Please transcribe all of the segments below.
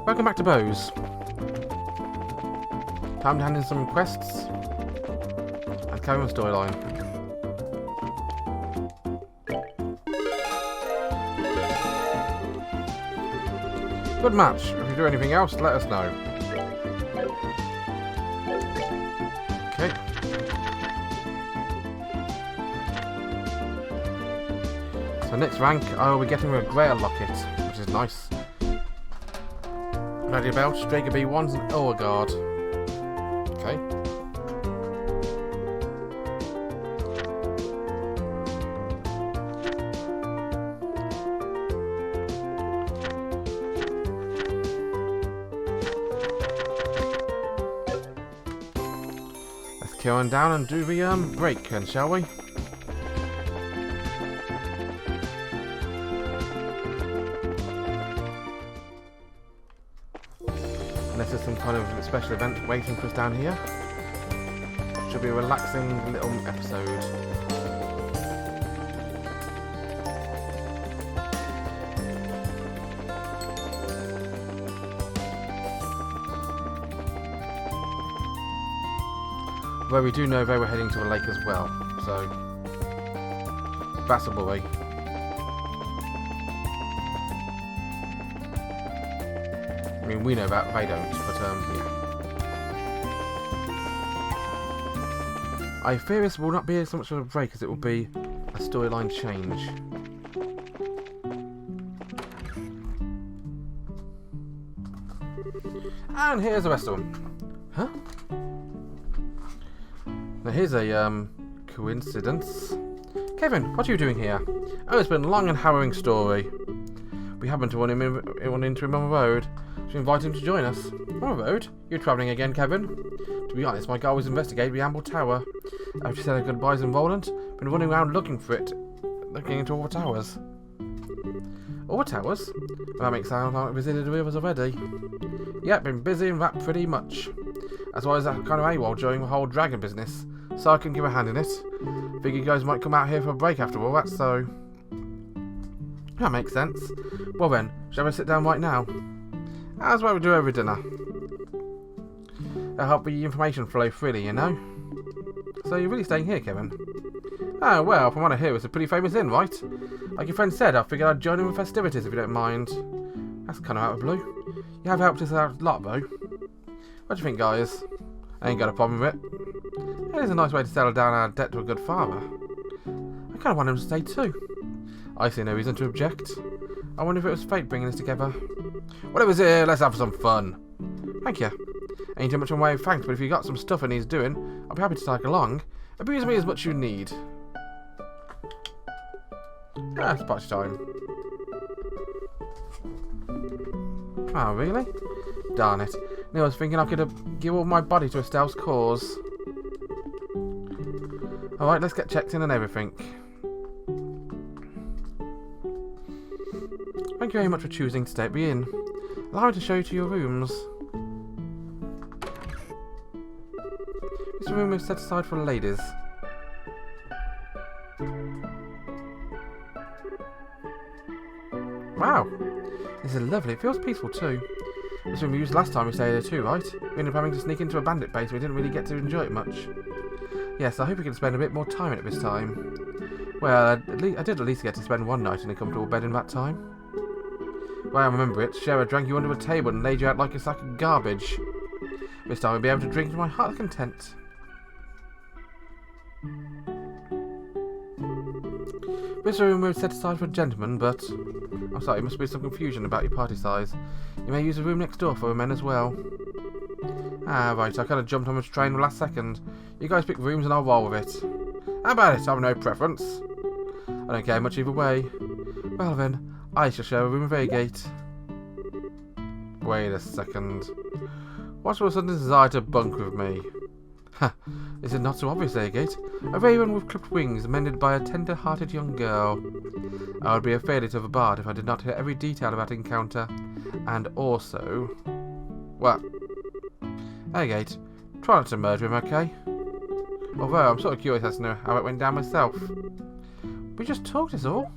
Welcome back to Bose. Time to hand in some quests and carry on the storyline. Good match. If you do anything else, let us know. Okay. So next rank, I will be getting a Grail locket, which is nice. Ready about Straker B1s and Overguard. Okay. Let's kill on down and do the break then, shall we? Unless there's some kind of special event waiting for us down here. Should be a relaxing little episode. Although we do know they were heading to a lake as well, so that's a worry. I mean, we know that, they don't, but yeah. I fear this will not be so much of a break as it will be a storyline change. And here's the rest of them. Huh? Now here's a coincidence. Kevin, what are you doing here? Oh, it's been a long and harrowing story. We happened to run into him on the road. To invite him to join us. On the road? You're travelling again, Kevin? To be honest, my goal was to investigate the Amble Tower. After said our goodbyes in Roland, been running around looking for it. Looking into all the towers. All the towers? Well, that makes sound like I visited the rivers already. Yep, been busy and that pretty much. That's why I was kind of AWOL during the whole dragon business. So I can give a hand in it. Figure you guys might come out here for a break after all, that's so. That makes sense. Well then, shall we sit down right now? That's what we do every dinner. That'll help the information flow freely, you know? So you're really staying here, Kevin? Oh, well, from what I hear, it's a pretty famous inn, right? Like your friend said, I figured I'd join in with festivities if you don't mind. That's kind of out of the blue. You have helped us out a lot, though. What do you think, guys? I ain't got a problem with it. It is a nice way to settle down our debt to a good father. I kind of want him to stay too. I see no reason to object. I wonder if it was fate bringing us together. Whatever's here, let's have some fun. Thank you. Ain't too much in way of thanks, but if you got some stuff that needs doing, I'll be happy to tag along. Abuse me as much as you need. Ah, it's party time. Oh, really? Darn it. I was thinking I could give all my body to Estelle's cause. Alright, let's get checked in and everything. Thank you very much for choosing to stay at the inn. Allow me to show you to your rooms. This room is set aside for ladies. Wow, this is lovely. It feels peaceful too. This room we used last time we stayed here too, right? We ended up having to sneak into a bandit base. We didn't really get to enjoy it much. Yes, I hope we can spend a bit more time in it this time. Well, I did at least get to spend one night in a comfortable bed in that time. Well, I remember it. Shara drank you under a table and laid you out like a sack of garbage. This time I'll be able to drink to my heart's content. This room was set aside for gentlemen, but I'm sorry, there must be some confusion about your party size. You may use the room next door for men as well. Ah, right, I kind of jumped on this train last second. You guys pick rooms and I'll roll with it. How about it? I have no preference. I don't care much either way. Well then, I shall share a room with Agate. Wait a second. What's your sudden desire to bunk with me? Ha! Is it not so obvious, Agate? A raven with clipped wings, mended by a tender-hearted young girl. I would be a failure to the bard if I did not hear every detail of that encounter. And also... What? Agate, try not to murder him, okay? Although, I'm sort of curious as to know how it went down myself. We just talked, is all.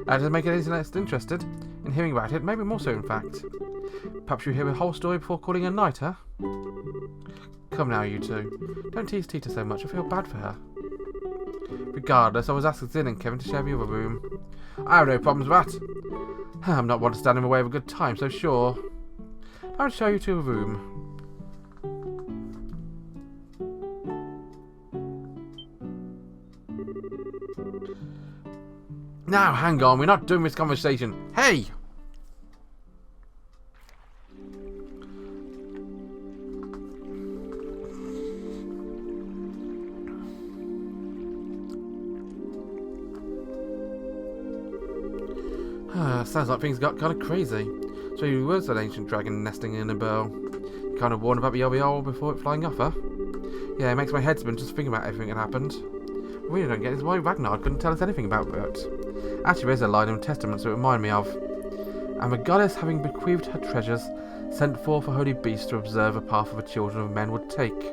That doesn't make it any less interested. In hearing about it, maybe more so in fact. Perhaps you hear the whole story before calling it a night, huh? Come now, you two. Don't tease Tita so much, I feel bad for her. Regardless, I was asking Zin and Kevin to share the other room. I have no problems with that. I'm not one to stand in the way of a good time, so sure. I'll show you to a room. Now, hang on, we're not doing this conversation. Hey! Sounds like things got kind of crazy. So you was an ancient dragon nesting in a burrow. You kind of warned about the LBR before it flying off, huh? Yeah, it makes my head spin just thinking about everything that happened. What we really don't get is why Ragnar couldn't tell us anything about it. Actually, there's a line in the Testament to remind me of. And the goddess, having bequeathed her treasures, sent forth a holy beast to observe the path of the children of men would take.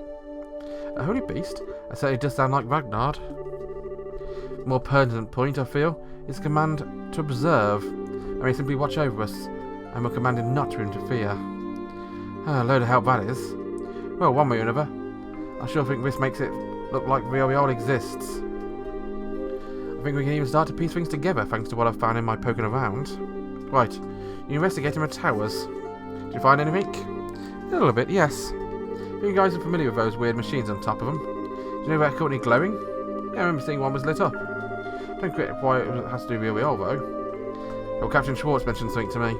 A holy beast? That certainly does sound like Ragnar. The more pertinent point, I feel, is command to observe. I mean, simply watch over us, and we're commanded not to interfere. A load of help that is. Well, one way or another, I sure think this makes it look like Rejoin exists. I think we can even start to piece things together, thanks to what I've found in my poking around. Right, you're investigating the towers. Did you find anything? A little bit, yes. You guys are familiar with those weird machines on top of them. Do you know they're currently glowing? Yeah, I remember seeing one was lit up. Don't get why it has to do with Rejoin, though. Well, Captain Schwartz mentioned something to me.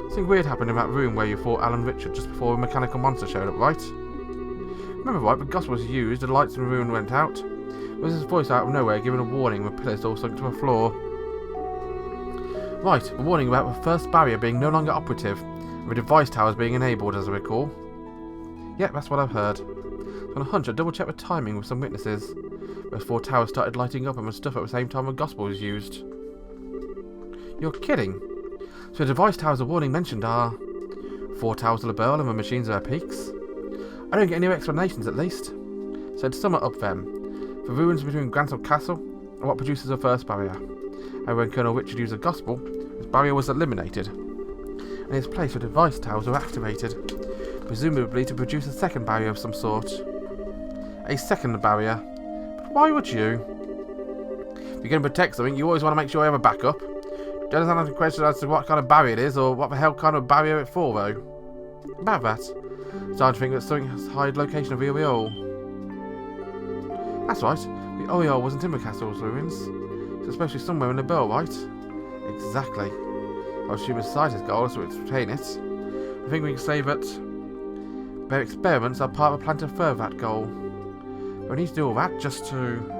Something weird happened in that room where you fought Alan Richard just before a mechanical monster showed up, right? Remember right, the gospel was used, the lights in the room went out. There was this voice out of nowhere giving a warning, the pillars all sunk to the floor. Right, a warning about the first barrier being no longer operative, and the device towers being enabled, as I recall. Yep, that's what I've heard. On a hunch, I double-checked the timing with some witnesses. Those 4 towers started lighting up and was stuff at the same time the gospel was used. You're kidding? So the device towers the warning mentioned are 4 towers of Liberl and the machines at their peaks? I don't get any explanations at least. So to sum it up then, the ruins between Grancel Castle are what produces the first barrier. And when Colonel Richard used the gospel, this barrier was eliminated. In its place the device towers were activated, presumably to produce a second barrier of some sort. A second barrier? But why would you? If you're going to protect something, you always want to make sure you have a backup. Don't understand the question as to what kind of barrier it is, or what the hell kind of barrier it's for, though. About that, starting to think that something has a high location of Rejoin. That's right, the Rejoin wasn't in the castle's ruins. It's supposed to be somewhere in the Liberl, right? Exactly. I assume the scientist's goal is to obtain it. I think we can say that their experiments are part of a plan to further that goal. But we need to do all that just to...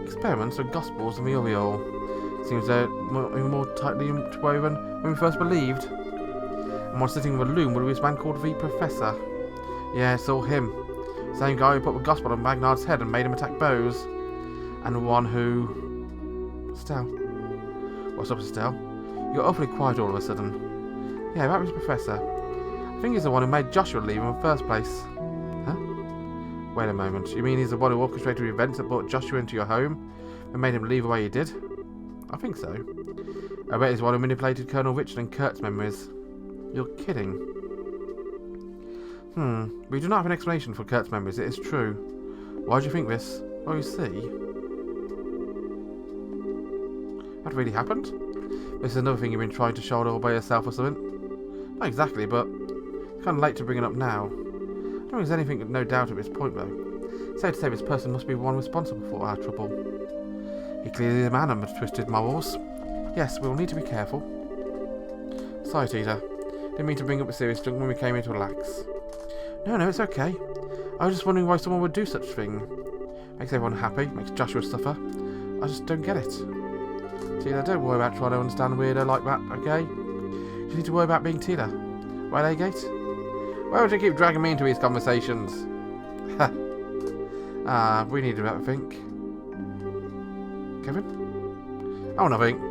Experiments with gospels and Rejoin. Seems they're even more tightly interwoven when we first believed. And one sitting with a loom would be this man called the Professor. Yeah, it's all him. Same guy who put the gospel on Magnard's head and made him attack Bose. And the one who... Estelle. What's up, Estelle? You're awfully quiet all of a sudden. Yeah, that was Professor. I think he's the one who made Joshua leave in the first place. Huh? Wait a moment. You mean he's the one who orchestrated the events that brought Joshua into your home and made him leave the way he did? I think so. I bet he's the one who manipulated Colonel Richard and Kurt's memories. You're kidding. We do not have an explanation for Kurt's memories, it is true. Why do you think this? Well, you see... That really happened? This is another thing you've been trying to shoulder all by yourself or something? Not exactly, but it's kind of late to bring it up now. I don't think there's anything no doubt at this point, though. Safe to say this person must be one responsible for our trouble. He clearly is a man of twisted morals. Yes, we'll need to be careful. Sorry, Tita. Didn't mean to bring up a serious junk when we came here to relax. No, it's okay. I was just wondering why someone would do such a thing. Makes everyone happy, makes Joshua suffer. I just don't get it. Tita, don't worry about trying to understand a weirdo like that, okay? You just need to worry about being Tita. Right, Agate? Why would you keep dragging me into these conversations? We need to think. Kevin? Oh, nothing.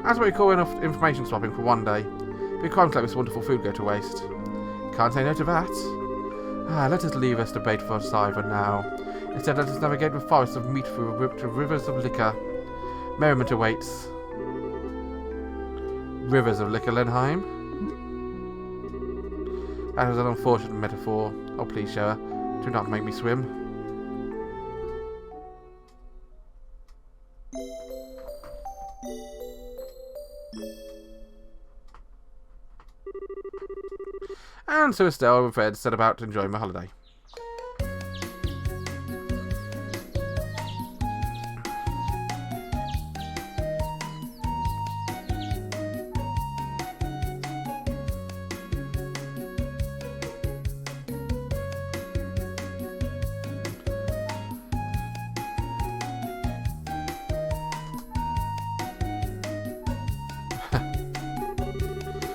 That's what we call enough information swapping for one day. We can't let this wonderful food go to waste. Can't say no to that. Let us leave this debate for aside for now. Instead, let us navigate the forests of meat through rivers of liquor. Merriment awaits. Rivers of Lickerlenheim? That was an unfortunate metaphor. Oh, please, Shara, do not make me swim. And so Estelle and Fred set about to enjoy my holiday.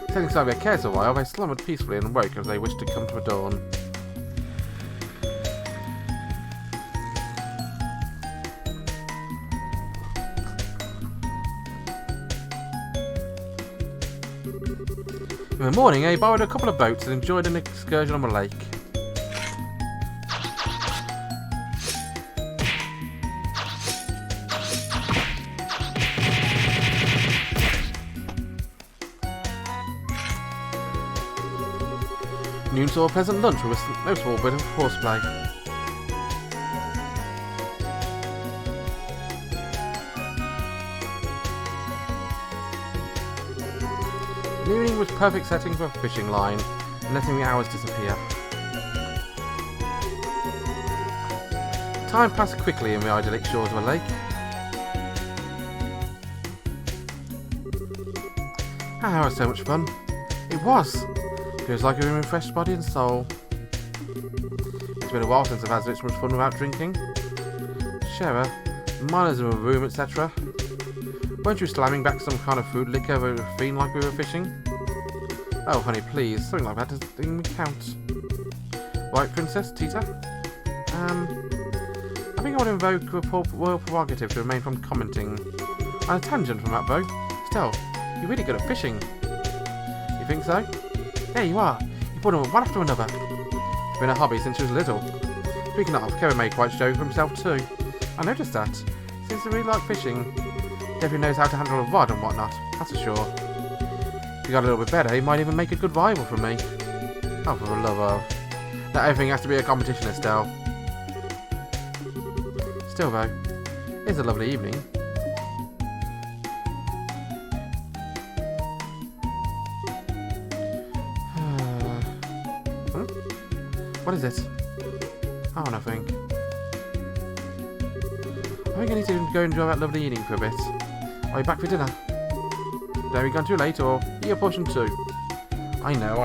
Taking some of their cares a while, they slumbered peacefully and woke as they wished to come to a dawn. In the morning, I borrowed a couple of boats and enjoyed an excursion on the lake. Noon saw a pleasant lunch with no small bit of horseplay. The evening was perfect setting for a fishing line, and letting the hours disappear. Time passed quickly in the idyllic shores of a lake. Ah, that was so much fun. It was! Feels like a refreshed body and soul. It's been a while since I've had this much fun without drinking. Shara, miners in the room, etc. Weren't you slamming back some kind of food liquor over a fiend like we were fishing? Oh, honey, please. Something like that doesn't count. Right, Princess Tita? I think I would invoke a royal prerogative to remain from commenting. On a tangent from that, though. Estelle, you're really good at fishing. You think so? There you are. You put them one after another. It's been a hobby since she was little. Speaking of, Kevin made quite a show for himself too. I noticed that. Seems to really like fishing. Definitely knows how to handle a rod and whatnot, that's for sure. If he got a little bit better, he might even make a good rival for me. Oh, for the love of. Not everything has to be a competition, Estelle. Still though, it's a lovely evening. What is it? Oh, nothing. I think I need to go enjoy that lovely evening for a bit. Are you back for dinner? Have we gone too late, or eat your portion too? I know.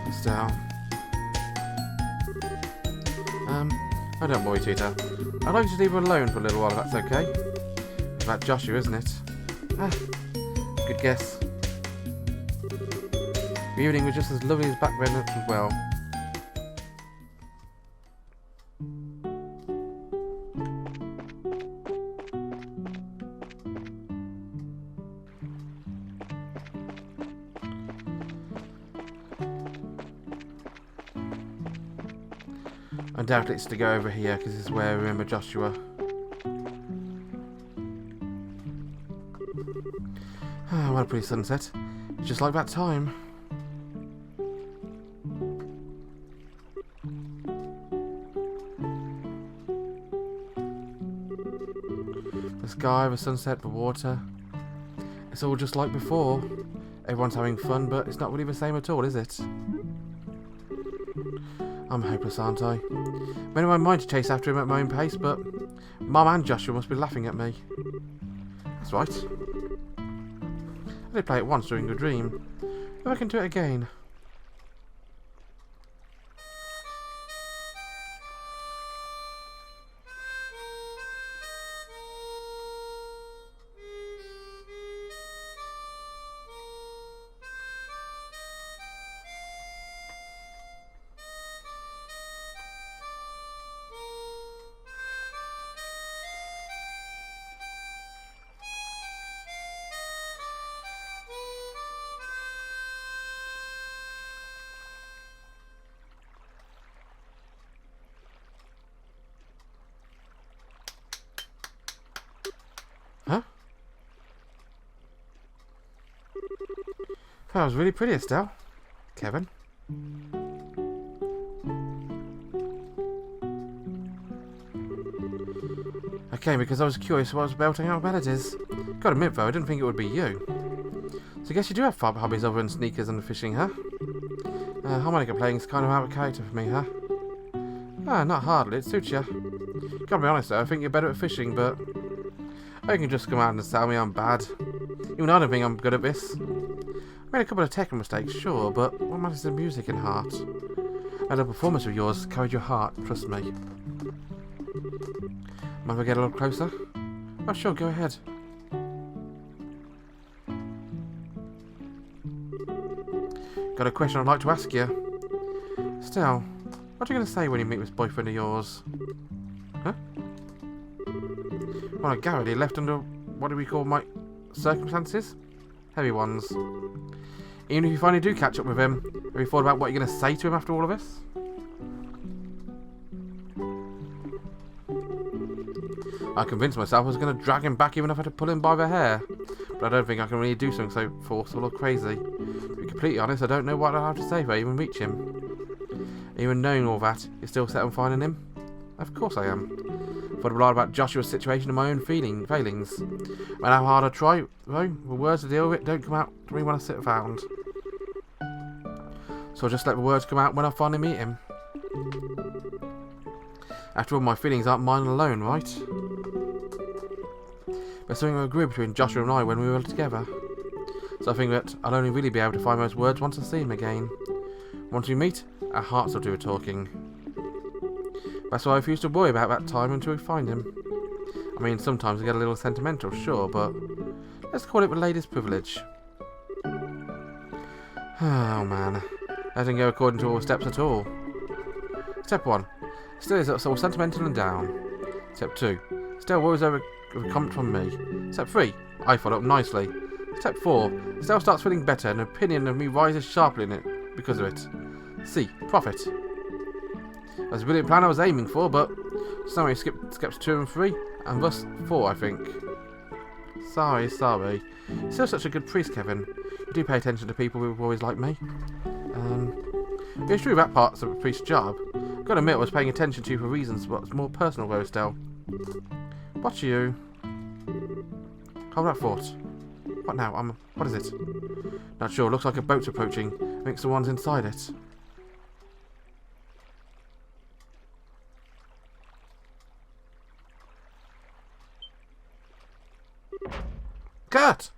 Estelle. I don't worry, Tita. I'd like you to leave her alone for a little while, if that's okay. It's about Joshua, isn't it? Ah. Good guess. The evening was just as lovely as back then as well. Undoubtedly it's to go over here because this is where I remember Joshua. Ah, what a pretty sunset. It's just like that time. The sky, the sunset, the water. It's all just like before. Everyone's having fun, but it's not really the same at all, is it? I'm hopeless, aren't I? Made up my mind to chase after him at my own pace, but Mum and Joshua must be laughing at me. That's right. I did play it once during a dream. If I can do it again. That was really pretty, Estelle. Kevin. I came because I was curious what was belting out melodies. Gotta admit though, I didn't think it would be you. So I guess you do have hobbies other than sneakers and fishing, huh? Harmonica playing is kind of out of character for me, huh? Ah, not hardly, it suits you. Gotta be honest though, I think you're better at fishing, but I can just come out and tell me I'm bad. Even I don't think I'm good at this. I made a couple of technical mistakes, sure, but what matters is music and heart. And a performance of yours carried your heart, trust me. Mind if I get a little closer? Oh sure, go ahead. Got a question I'd like to ask you. Estelle, what are you going to say when you meet this boyfriend of yours? Huh? Well, a garret, he left under, what do we call my circumstances? Heavy ones. Even if you finally do catch up with him, have you thought about what you're going to say to him after all of this? I convinced myself I was going to drag him back even if I had to pull him by the hair. But I don't think I can really do something so forceful or crazy. To be completely honest, I don't know what I'll have to say if I even reach him. Even knowing all that, you're still set on finding him? Of course I am. Thought a lot about Joshua's situation and my own failings. No matter how hard I try, though, the words to deal with it don't come out to me when I sit found. So I'll just let the words come out when I finally meet him. After all, my feelings aren't mine alone, right? There's something that agreed between Joshua and I when we were together. So I think that I'll only really be able to find those words once I see him again. Once we meet, our hearts will do the talking. That's why I refuse to worry about that time until we find him. I mean, sometimes I get a little sentimental, sure, but let's call it the lady's privilege. Oh man, that didn't go according to all the steps at all. Step 1. Still is all sentimental and down. Step 2. Still worries over a comment from me. Step 3. I followed up nicely. Step 4. Estelle starts feeling better and an opinion of me rises sharply in it because of it. C. Profit. That's a brilliant plan I was aiming for, but somehow skipped steps 2 and 3, and thus 4, I think. Sorry. You're still such a good priest, Kevin. You do pay attention to people who always like me. It's true that part's of a priest's job. I've got to admit I was paying attention to you for reasons what's more personal though, Estelle. What you? Hold that thought. What now? What is it? Not sure. Looks like a boat's approaching. I think someone's inside it. Cut!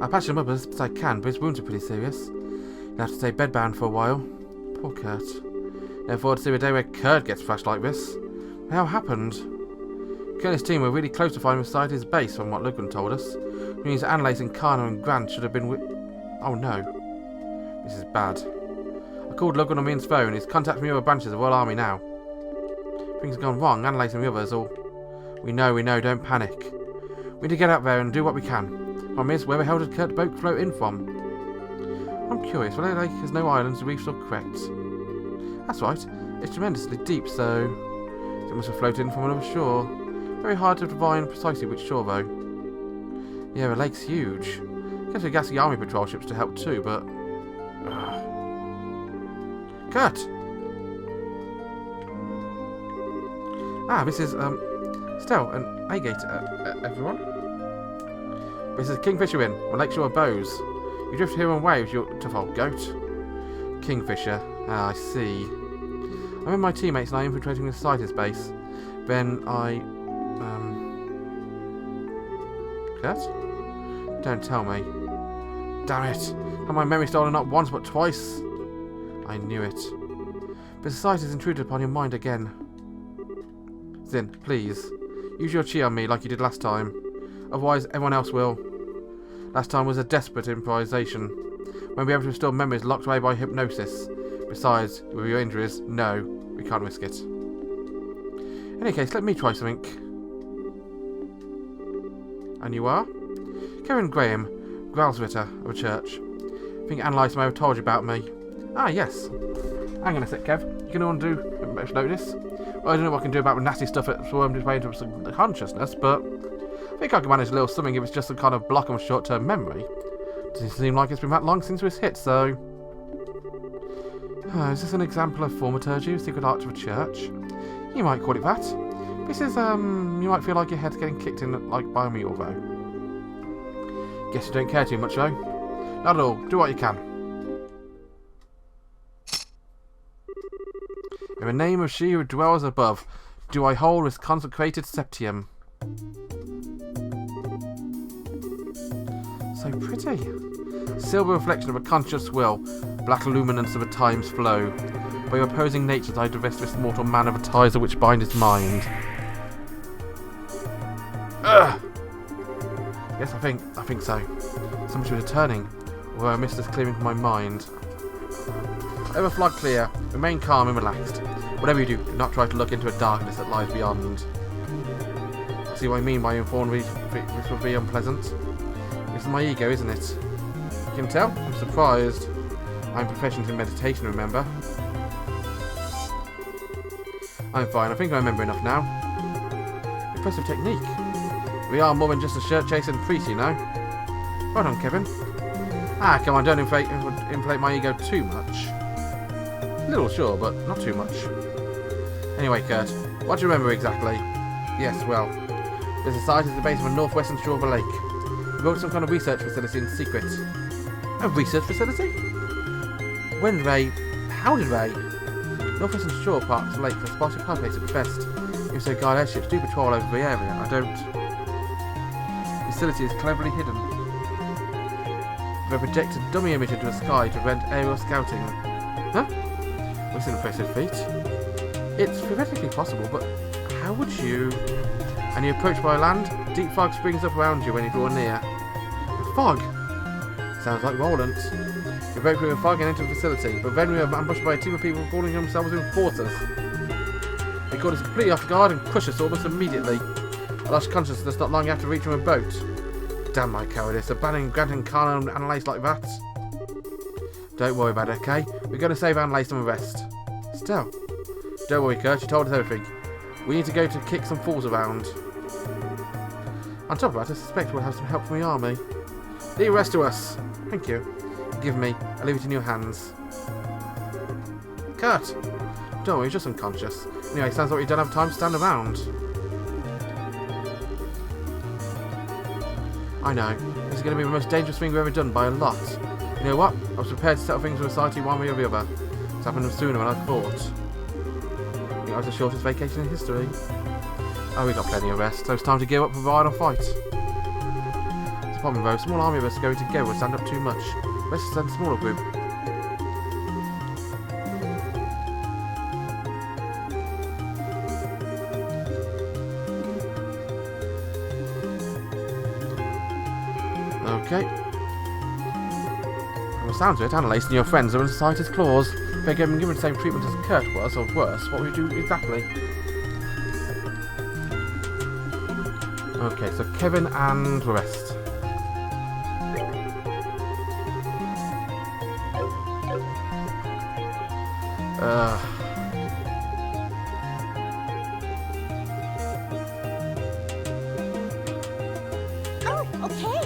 I'll patch him up as best I can, but his wounds are pretty serious. He'll have to stay bedbound for a while. Poor Kurt. Never thought to see a day where Kurt gets thrashed like this. How happened? Kurt and his team were really close to finding beside his base, from what Logan told us. Which means Annalise and Kana and Grant should have been with... Oh no. This is bad. I called Logan on Ian's phone. He's contacting me with other branches of the Royal Army now. Things have gone wrong. Annalise and the others all... We know, don't panic. We need to get out there and do what we can. Problem is, where the hell did Kurt's boat float in from? I'm curious, well, Lake has no islands, reefs or cracks. That's right, it's tremendously deep, so it must have floated in from another shore. Very hard to divine precisely which shore, though. Yeah, the lake's huge. Guess we gas the army patrol ships to help too, but... Kurt! Ah, this is, Estelle and Agate, everyone. This is Kingfisher Inn, on Lakeshore Bows. You drift here on waves, you tough old goat. Kingfisher. Ah, I see. I remember my teammates and I infiltrating the Citus base. Then I... Kurt? Don't tell me. Damn it! Had my memory stolen not once but twice. I knew it. But Citus intruded upon your mind again. Zin, please. Use your chi on me like you did last time. Otherwise, everyone else will. Last time was a desperate improvisation. Won't be able to restore memories locked away by hypnosis. Besides, with your injuries, no, we can't risk it. In any case, let me try something. And you are? Karen Graham, Gralsritter of a church. I think Annalise may have told you about me. Ah, yes. Hang on a sec, Kev. You can undo notice. Well, I don't know what I can do about the nasty stuff that swarmed its way into some consciousness, but I think I can manage a little something if it's just some kind of block of short-term memory. Doesn't seem like it's been that long since it was hit, so... is this an example of thaumaturgy, secret arch of a church? You might call it that. This is, you might feel like your head's getting kicked in, like, by a mule, though. Guess you don't care too much, though. Not at all. Do what you can. In the name of she who dwells above, do I hold this consecrated septium. So pretty. Silver reflection of a conscious will, black luminance of a time's flow. By your opposing natures I divest this mortal man of a ties of which bind his mind. Ugh! Yes, I think so. So much for returning, although I missed this clearing from my mind. Over flood clear, remain calm and relaxed. Whatever you do not try to look into a darkness that lies beyond. See what I mean by informed this will be unpleasant? This is my ego, isn't it? You can tell? I'm surprised. I'm proficient in meditation, remember? I'm fine, I think I remember enough now. Impressive technique. We are more than just a shirt-chasing priest, you know. Well done, Kevin. Ah, come on, don't inflate my ego too much. A little, sure, but not too much. Anyway, Kurt, what do you remember exactly? Yes, well, there's a site at the base of the northwestern shore of a lake. We built some kind of research facility in secret. A research facility? When did they? How did they? Northwestern shore parts of the lake are spotted high place at best. If so, guard airships do patrol over the area. I don't. The facility is cleverly hidden. They projected a dummy image into the sky to prevent aerial scouting. Huh? What's an impressive feat? It's theoretically possible, but how would you? And you approach by land, deep fog springs up around you when you draw near. A fog? Sounds like Roland. We broke through the fog and entered the facility, but then we were ambushed by a team of people calling themselves enforcers. They caught us completely off guard and crushed us almost immediately. I lost consciousness not long after reaching a boat. Damn my cowardice, abandoning granting carnal Annalise like that. Don't worry about it, okay? We're going to save Annalise and the rest. Estelle. Don't worry, Kurt, you told us everything. We need to go to kick some fools around. On top of that, I suspect we'll have some help from the army. Leave the rest to us. Thank you. Give me. I'll leave it in your hands. Kurt! Don't worry, he's just unconscious. Anyway, sounds like you don't have time to stand around. I know. This is going to be the most dangerous thing we've ever done by a lot. You know what? I was prepared to settle things with society one way or the other. It's happened sooner than I thought. I think that was the shortest vacation in history. Oh, we got plenty of rest, so it's time to give up and provide or fight. It's a problem though, a small army of us going together would stand up too much. Let's send a smaller group. Okay. From the sounds of it, Annalise and your friends are in society's claws. If they're given the same treatment as Kurt was, or worse, what would you do exactly? Okay, so Kevin and the rest. Oh, okay.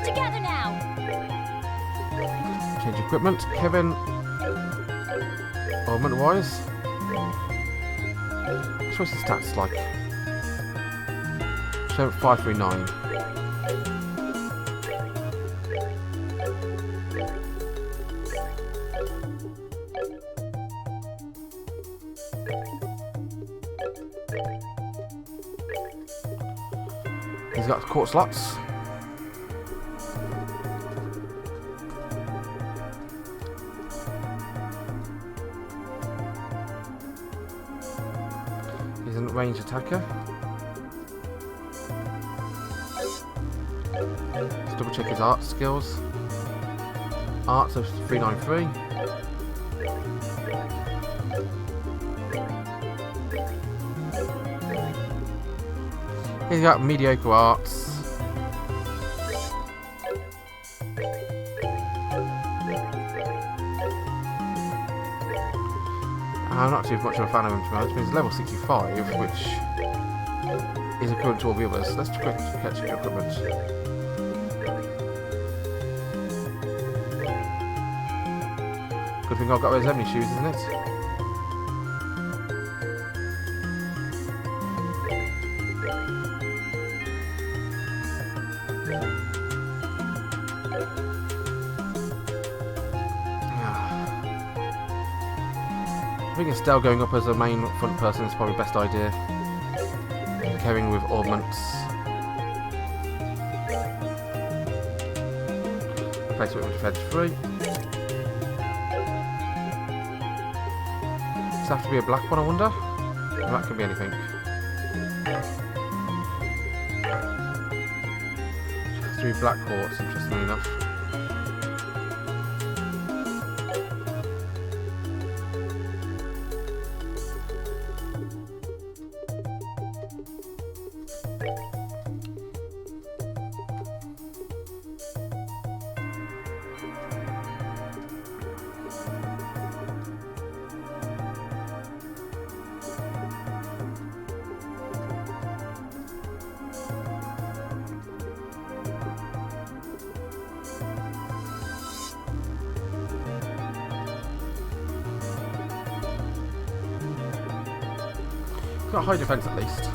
Together now. Change equipment. Kevin. Armament-wise. What's the stats like? 539. He's got court slots. He's a ranged attacker. Let's double check his art skills. Arts of 393. He's got mediocre arts. I'm not too much of a fan of him, to be honest. He's level 65, which is equivalent to all the others. Let's check your equipment. Good thing I've got those Emily shoes, isn't it? I think Estelle going up as a main front person is probably the best idea. Carrying with ornaments. Replace it with defense 3. Does it have to be a black one, I wonder? That could be anything. It has to be black quartz, interestingly enough. Got high defense at least.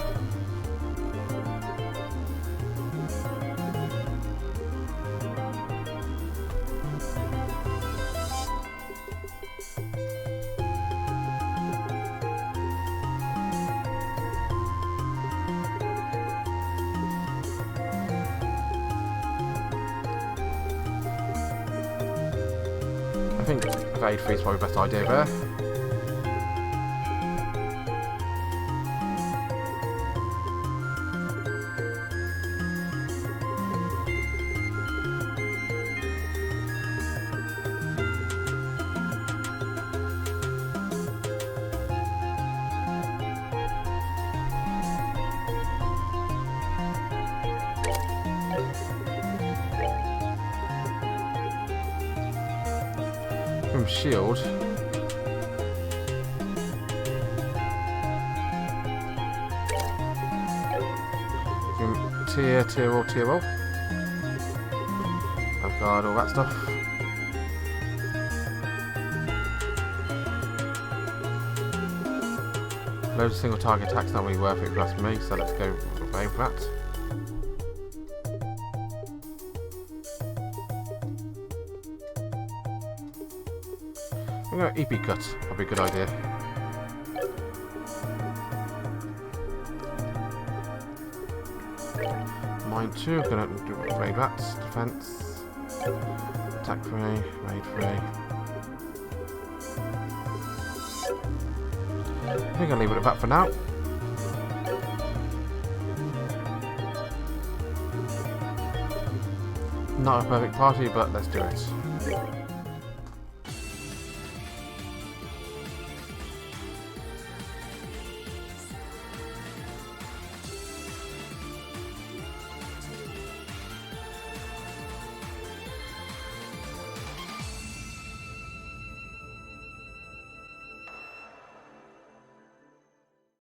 I think evade 3 is probably the best idea there. Shield. Tier roll. Oh god, all that stuff. Loads of single target attacks not really worth it if you ask me, so let's go aim for that. I'm going to EP cut, probably a good idea. Mine 2, I'm going to do raid rats, defense, attack 3, raid 3. I think I'll leave it at that for now. Not a perfect party, but let's do it.